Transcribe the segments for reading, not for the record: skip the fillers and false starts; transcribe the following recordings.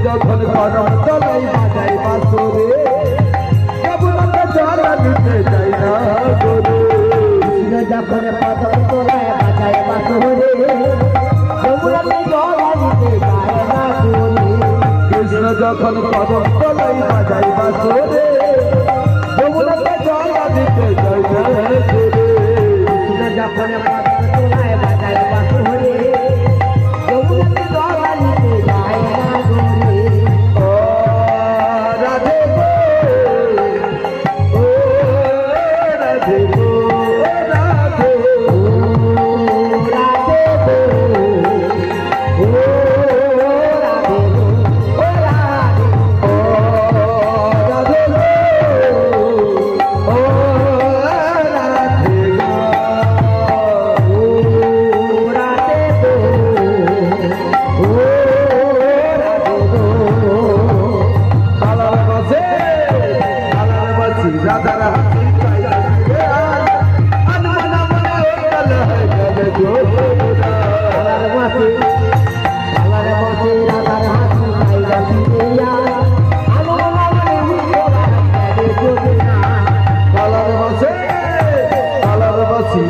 যখন কদম তলাই বাজাই বাসরে যমুনাতে জল দিতে যাই না জোরে যখন কদম তলাই বাজাই বাসরে যমুনাতে জল দিতে যাই না জোরে ও রাধে ও রাধে রাধে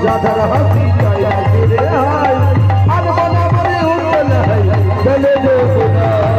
রাধার হাসি চাই রে হাই আর মনে মনে উঠল হাই চলে जो